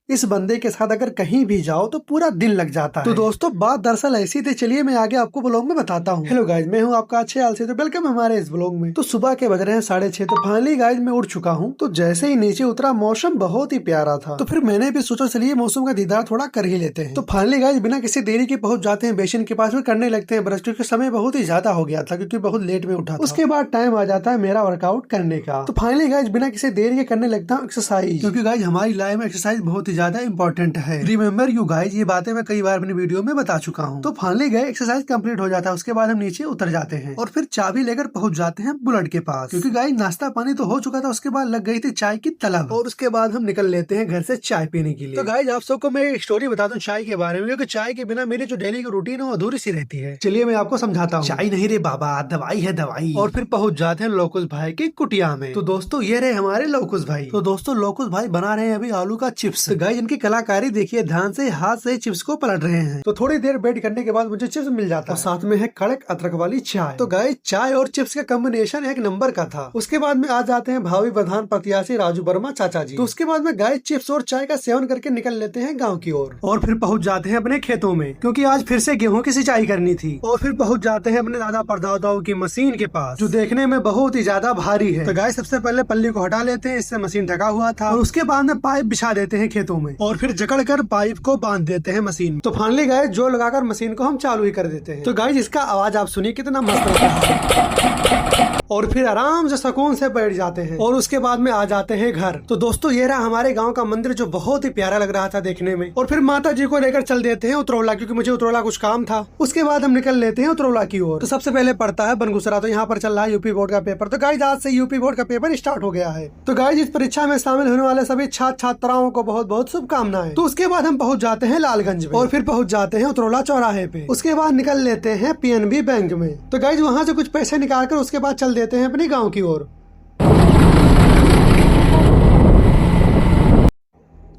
इस बंदे के साथ अगर कहीं भी जाओ तो पूरा दिन लग जाता है। तो दोस्तों बात दरअसल ऐसी थी, चलिए मैं आगे आपको ब्लॉग में बताता हूँ। हेलो गाइज, मैं हूँ आपका अच्छे हाल से, तो वेलकम हमारे इस ब्लॉग में। तो सुबह के बज रहे हैं 6:30। तो फाइनली गाइज मैं उठ चुका हूँ। तो जैसे ही नीचे उतरा मौसम बहुत ही प्यारा था, तो फिर मैंने भी सोचा चलिए मौसम का दीदार थोड़ा कर ही लेते हैं। तो फाइनली गाइज बिना किसी देरी के पहुंच जाते हैं बेसिन के पास में, करने लगते हैं ब्रश, क्योंकि समय बहुत ही ज्यादा हो गया था, क्योंकि बहुत लेट में उठा था। उसके बाद टाइम आ जाता है मेरा वर्कआउट करने का। तो फाइनली गाइज बिना किसी देरी के करने लगता हूँ एक्सरसाइज, क्योंकि गाइज हमारी लाइफ में एक्सरसाइज बहुत ही ज्यादा इंपॉर्टेंट है। रिमेम्बर यू गाइज, ये बातें मैं कई बार अपनी वीडियो में बता चुका हूँ। तो फाइनली गए एक्सरसाइज कंप्लीट हो जाता है। उसके बाद हम नीचे उतर जाते हैं और फिर चाबी लेकर पहुंच जाते हैं बुलेट के पास, क्योंकि गाइज नाश्ता पानी तो हो चुका था। उसके बाद लग गई थी चाय की तलब, और उसके बाद हम निकल लेते हैं घर से चाय पीने के लिए। तो गाइज आप सबको मैं एक स्टोरी बताता हूँ चाय के बारे में, क्योंकि चाय के बिना मेरी जो डेली की रूटीन है वो अधूरी सी रहती है। चलिए मैं आपको समझाता हूँ। चाय नहीं रे बाबा, दवाई है दवाई। और फिर पहुंच जाते हैं लोकुस भाई की कुटिया में। तो दोस्तों ये रहे हमारे लोकुस भाई। तो दोस्तों लोकुस भाई बना रहे हैं अभी आलू का चिप्स। तो गाइज इनकी कलाकारी देखिए ध्यान से, हाथ से चिप्स को पलट रहे हैं। तो थोड़ी देर वेट करने के बाद मुझे चिप्स मिल जाता है, और साथ में है कड़क अदरक वाली चाय। तो गाइस चाय और चिप्स का कॉम्बिनेशन एक नंबर का था। उसके बाद में आ जाते हैं भावी प्रधान प्रत्याशी राजू वर्मा चाचा जी। तो उसके बाद में गाइस चिप्स और चाय का सेवन करके निकल लेते हैं गाँव की ओर, और फिर पहुँच जाते हैं अपने खेतों में, क्योंकि आज फिर से गेहूँ की सिंचाई करनी थी। और फिर पहुँच जाते हैं अपने दादा परदादाओं की मशीन के पास, जो देखने में बहुत ही ज्यादा भारी है। तो गाइस सबसे पहले पल्ली को हटा लेते हैं, इससे मशीन ढका हुआ था। और उसके बाद में पाइप बिछा देते हैं खेतों में, और फिर जकड़ कर पाइप को बांध देते हैं मशीन। तो फाइनली गाइस जो लगाकर मशीन को हम चालू ही कर देते हैं। तो गाइस इसका आवाज आप सुनिए कितना मस्त होता है। और फिर आराम से सुकून से बैठ जाते हैं, और उसके बाद में आ जाते हैं घर। तो दोस्तों ये रहा हमारे गांव का मंदिर, जो बहुत ही प्यारा लग रहा था देखने में। और फिर माता जी को लेकर चल देते हैं उतरौला, क्योंकि मुझे उतरौला कुछ काम था। उसके बाद हम निकल लेते हैं उतरौला की ओर। तो सबसे पहले पड़ता है बनगुसरा। तो यहाँ पर चल रहा है यूपी बोर्ड का पेपर। तो गाइस आज से यूपी बोर्ड का पेपर स्टार्ट हो गया है। तो गाइस इस परीक्षा में शामिल होने वाले सभी छात्र छात्राओं को बहुत बहुत शुभकामनाएं। तो उसके बाद हम पहुँच जाते हैं लालगंज में, और फिर पहुँच जाते हैं उतरौला चौराहे पे। उसके बाद निकल लेते हैं पीएनबी बैंक में। तो गाइस वहाँ से कुछ पैसे निकाल कर उसके बाद चल देते हैं अपने गाँव की ओर।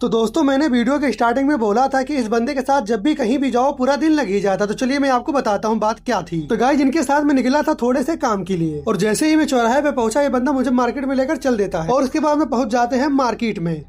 तो दोस्तों मैंने वीडियो के स्टार्टिंग में बोला था कि इस बंदे के साथ जब भी कहीं भी जाओ पूरा दिन लग ही जाता। तो चलिए मैं आपको बताता हूँ बात क्या थी। तो गाइस इनके साथ मैं निकला था थोड़े से काम के लिए, और जैसे ही मैं चौराहे पे पहुंचा ये बंदा मुझे मार्केट में लेकर चल देता है, और उसके बाद में पहुंच जाते हैं मार्केट में।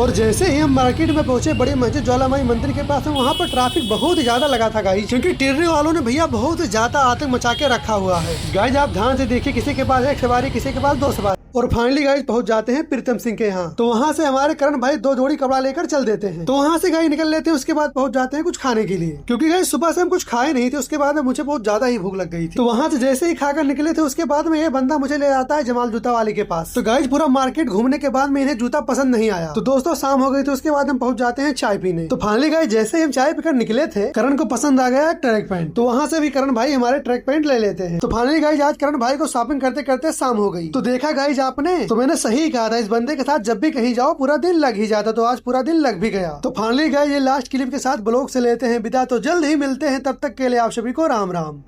और जैसे ही हम मार्केट में पहुंचे बड़ी मस्जिद ज्वालामाई मंदिर के पास, वहाँ पर ट्रैफिक बहुत ही ज्यादा लगा था गाइस, क्योंकि टिर्रे वालों ने भैया बहुत ही ज्यादा आतंक मचा के रखा हुआ है। गाइस आप ध्यान से देखिए, किसी के पास एक सवारी, किसी के पास 2 सवारी। और फाइनली गाइस पहुंच जाते हैं प्रीतम सिंह के यहाँ। तो वहाँ से हमारे करण भाई 2 जोड़ी कपड़ा लेकर चल देते हैं। तो वहाँ से गाइस निकल लेते हैं। उसके बाद पहुंच जाते हैं कुछ खाने के लिए, क्योंकि गाइस सुबह से हम कुछ खाए नहीं थे। उसके बाद में मुझे बहुत ज्यादा ही भूख लग गई थी। तो वहाँ से जैसे ही खाकर निकले थे, उसके बाद में ये बंदा मुझे ले जाता है जमाल जूता वाले के पास। तो गाइस पूरा मार्केट घूमने के बाद में इन्हें जूता पसंद नहीं आया। तो दोस्तों शाम हो गई, तो उसके बाद हम पहुंच जाते हैं चाय पीने। तो फाइनली गाइस जैसे हम चाय पीकर निकले थे, करण को पसंद आ गया ट्रैक पैंट। तो वहाँ से भी करण भाई हमारे ट्रैक पैंट ले लेते हैं। तो फाइनली गाइस आज करण भाई को शॉपिंग करते करते शाम हो गई। तो देखा गाइस आपने, तो मैंने सही कहा था, इस बंदे के साथ जब भी कहीं जाओ पूरा दिन लग ही जाता। तो आज पूरा दिन लग भी गया। तो फाइनली गाइस ये लास्ट क्लिप के साथ ब्लॉग से लेते हैं विदा। तो जल्द ही मिलते हैं, तब तक के लिए आप सभी को राम राम।